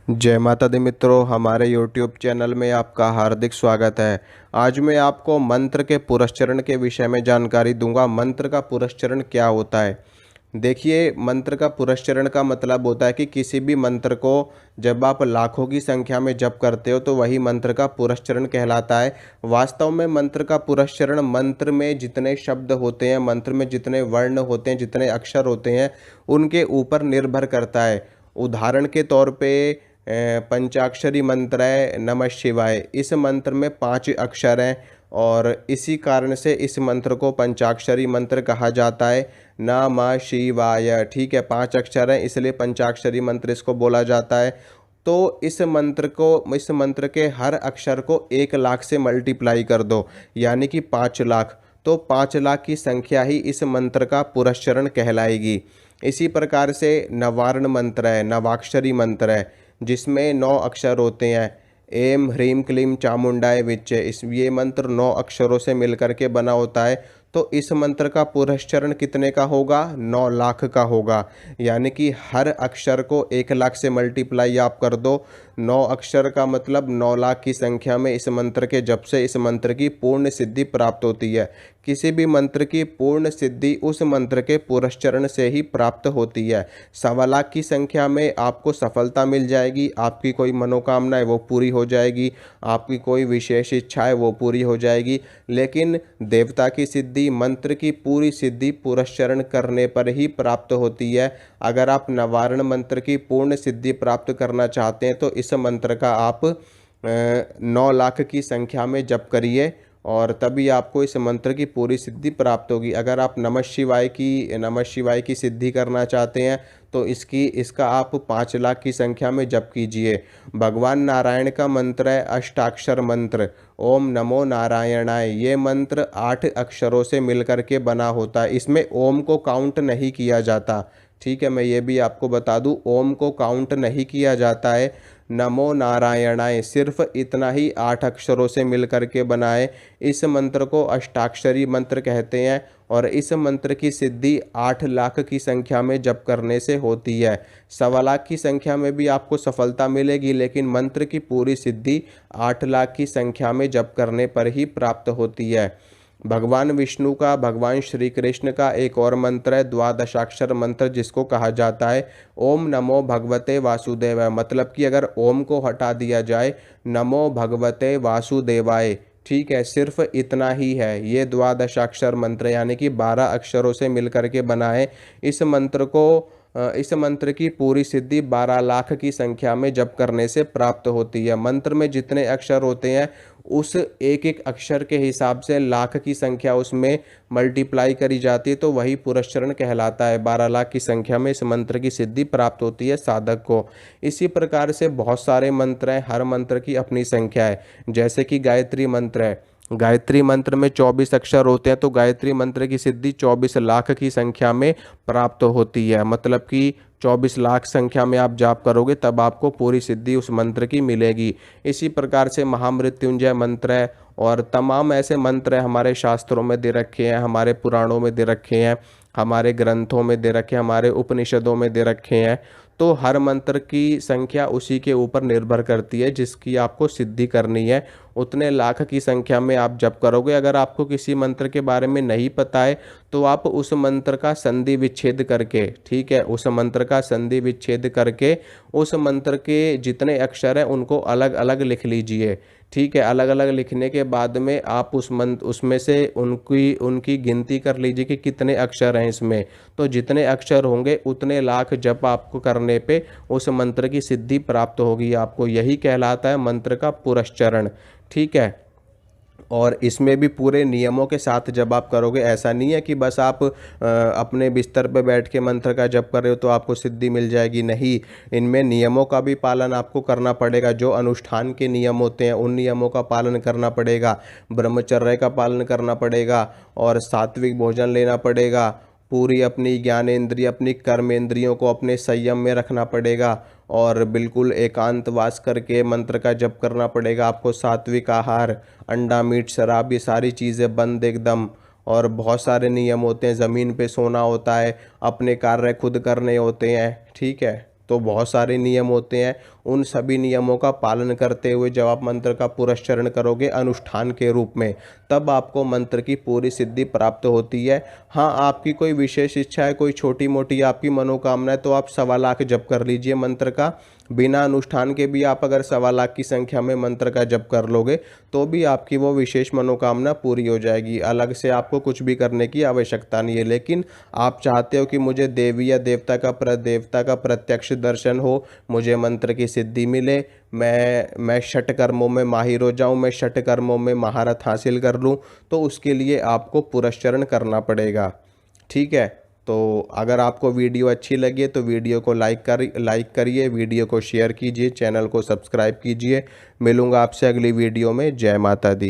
जय माता दी मित्रों, हमारे YouTube चैनल में आपका हार्दिक स्वागत है। आज मैं आपको मंत्र के पुरस्चरण के विषय में जानकारी दूंगा। मंत्र का पुरस्चरण क्या होता है? देखिए, मंत्र का पुरस्चरण का मतलब होता है कि किसी भी मंत्र को जब आप लाखों की संख्या में जप करते हो तो वही मंत्र का पुरस्चरण कहलाता है। वास्तव में मंत्र का पुरस्चरण मंत्र में जितने शब्द होते हैं, मंत्र में जितने वर्ण होते हैं, जितने अक्षर होते हैं, उनके ऊपर निर्भर करता है। उदाहरण के तौर पे पंचाक्षरी मंत्र है नमः शिवाय। इस मंत्र में 5 अक्षर हैं और इसी कारण से इस मंत्र को पंचाक्षरी मंत्र कहा जाता है। नमः शिवाय, ठीक है, 5 अक्षर हैं इसलिए पंचाक्षरी मंत्र इसको बोला जाता है। तो इस मंत्र के हर अक्षर को 1 लाख से मल्टीप्लाई कर दो, यानी कि 5 लाख। तो 5 लाख की संख्या ही इस मंत्र का पुरस्चरण कहलाएगी। इसी प्रकार से नवार्ण मंत्र है, नवाक्षरी मंत्र है, जिसमें 9 अक्षर होते हैं। एम ह्रीम क्लीम चामुंडाय विच्चे, इस ये मंत्र 9 अक्षरों से मिलकर के बना होता है। तो इस मंत्र का पुरस्चरण कितने का होगा? 9 लाख का होगा। यानी कि हर अक्षर को 1 लाख से मल्टीप्लाई आप कर दो। 9 अक्षर का मतलब 9 लाख की संख्या में इस मंत्र के जप से इस मंत्र की पूर्ण सिद्धि प्राप्त होती है। किसी भी मंत्र की पूर्ण सिद्धि उस मंत्र के पुरस्चरण से ही प्राप्त होती है। 1.25 लाख की संख्या में आपको सफलता मिल जाएगी, आपकी कोई मनोकामना है वो पूरी हो जाएगी, आपकी कोई विशेष इच्छा है वो पूरी हो जाएगी। लेकिन देवता की सिद्धि, मंत्र की पूरी सिद्धि पुरस्चरण करने पर ही प्राप्त होती है। अगर आप नवारण मंत्र की पूर्ण सिद्धि प्राप्त करना चाहते हैं तो इस मंत्र का आप 9 लाख की संख्या में जप करिए और तभी आपको इस मंत्र की पूरी सिद्धि प्राप्त होगी। अगर आप नमः शिवाय की सिद्धि करना चाहते हैं तो इसका आप 5 लाख की संख्या में जप कीजिए। भगवान नारायण का मंत्र है अष्टाक्षर मंत्र, ओम नमो नारायणाय। ये मंत्र 8 अक्षरों से मिलकर के बना होता है। इसमें ओम को काउंट नहीं किया जाता, ठीक है, मैं ये भी आपको बता दूं, ओम को काउंट नहीं किया जाता है। नमो नारायणाय सिर्फ इतना ही 8 अक्षरों से मिलकर के बनाए। इस मंत्र को अष्टाक्षरी मंत्र कहते हैं और इस मंत्र की सिद्धि 8 लाख की संख्या में जप करने से होती है। 1.25 लाख की संख्या में भी आपको सफलता मिलेगी, लेकिन मंत्र की पूरी सिद्धि 8 लाख की संख्या में जप करने पर ही प्राप्त होती है। भगवान विष्णु का, भगवान श्री कृष्ण का एक और मंत्र है द्वादशाक्षर मंत्र, जिसको कहा जाता है ओम नमो भगवते वासुदेवाय। मतलब कि अगर ओम को हटा दिया जाए, नमो भगवते वासुदेवाय, ठीक है, सिर्फ इतना ही है। ये द्वादशाक्षर मंत्र यानी कि 12 अक्षरों से मिलकर के बना है। इस मंत्र की पूरी सिद्धि 12 लाख की संख्या में जप करने से प्राप्त होती है। मंत्र में जितने अक्षर होते हैं उस एक एक अक्षर के हिसाब से लाख की संख्या उसमें मल्टीप्लाई करी जाती है, तो वही पुरस्चरण कहलाता है। 12 लाख की संख्या में इस मंत्र की सिद्धि प्राप्त होती है साधक को। इसी प्रकार से बहुत सारे मंत्र हैं, हर मंत्र की अपनी संख्या है। जैसे कि गायत्री मंत्र है, गायत्री मंत्र में 24 अक्षर होते हैं, तो गायत्री मंत्र की सिद्धि 24 लाख की संख्या में प्राप्त होती है। मतलब कि 24 लाख संख्या में आप जाप करोगे तब आपको पूरी सिद्धि उस मंत्र की मिलेगी। इसी प्रकार से महामृत्युंजय मंत्र है और तमाम ऐसे मंत्र हमारे शास्त्रों में दे रखे हैं, हमारे पुराणों में दे रखे हैं, हमारे ग्रंथों में दे रखे हैं, हमारे उपनिषदों में दे रखे हैं। तो हर मंत्र की संख्या उसी के ऊपर निर्भर करती है जिसकी आपको सिद्धि करनी है। उतने लाख की संख्या में आप जप करोगे। अगर आपको किसी मंत्र के बारे में नहीं पता है तो आप उस मंत्र का संधि विच्छेद करके, ठीक है, उस मंत्र का संधि विच्छेद करके उस मंत्र के जितने अक्षर हैं उनको अलग अलग लिख लीजिए। ठीक है, अलग अलग लिखने के बाद में आप उसमें से उनकी उनकी गिनती कर लीजिए कि कितने अक्षर हैं इसमें। तो जितने अक्षर होंगे उतने लाख जप आपको करने पे उस मंत्र की सिद्धि प्राप्त होगी आपको। यही कहलाता है मंत्र का पुरस्चरण, ठीक है। और इसमें भी पूरे नियमों के साथ जब आप करोगे, ऐसा नहीं है कि बस आप अपने बिस्तर पे बैठ के मंत्र का जप कर रहे हो तो आपको सिद्धि मिल जाएगी। नहीं, इनमें नियमों का भी पालन आपको करना पड़ेगा। जो अनुष्ठान के नियम होते हैं उन नियमों का पालन करना पड़ेगा, ब्रह्मचर्य का पालन करना पड़ेगा और सात्विक भोजन लेना पड़ेगा। पूरी अपनी ज्ञानेंद्रिय, अपनी कर्मेंद्रियों को अपने संयम में रखना पड़ेगा और बिल्कुल एकांतवास करके मंत्र का जप करना पड़ेगा। आपको सात्विक आहार, अंडा मीट शराब, ये सारी चीज़ें बंद एकदम। और बहुत सारे नियम होते हैं, ज़मीन पे सोना होता है, अपने कार्य खुद करने होते हैं, ठीक है। तो बहुत सारे नियम होते हैं, उन सभी नियमों का पालन करते हुए जब आप मंत्र का पुरस्चरण करोगे अनुष्ठान के रूप में, तब आपको मंत्र की पूरी सिद्धि प्राप्त होती है। हाँ, आपकी कोई विशेष इच्छा है, कोई छोटी मोटी आपकी मनोकामना है, तो आप 1.25 लाख जप कर लीजिए मंत्र का। बिना अनुष्ठान के भी आप अगर 1.25 लाख की संख्या में मंत्र का जप कर लोगे तो भी आपकी वो विशेष मनोकामना पूरी हो जाएगी। अलग से आपको कुछ भी करने की आवश्यकता नहीं है। लेकिन आप चाहते हो कि मुझे देवी या देवता का प्रत्यक्ष दर्शन हो, मुझे मंत्र की सिद्धि मिले, मैं षट कर्मों में माहिर हो जाऊं, मैं षट कर्मों में महारत हासिल कर लूं, तो उसके लिए आपको पुरस्चरण करना पड़ेगा। ठीक है, तो अगर आपको वीडियो अच्छी लगी तो वीडियो को लाइक करिए, वीडियो को शेयर कीजिए, चैनल को सब्सक्राइब कीजिए। मिलूंगा आपसे अगली वीडियो में। जय माता दी।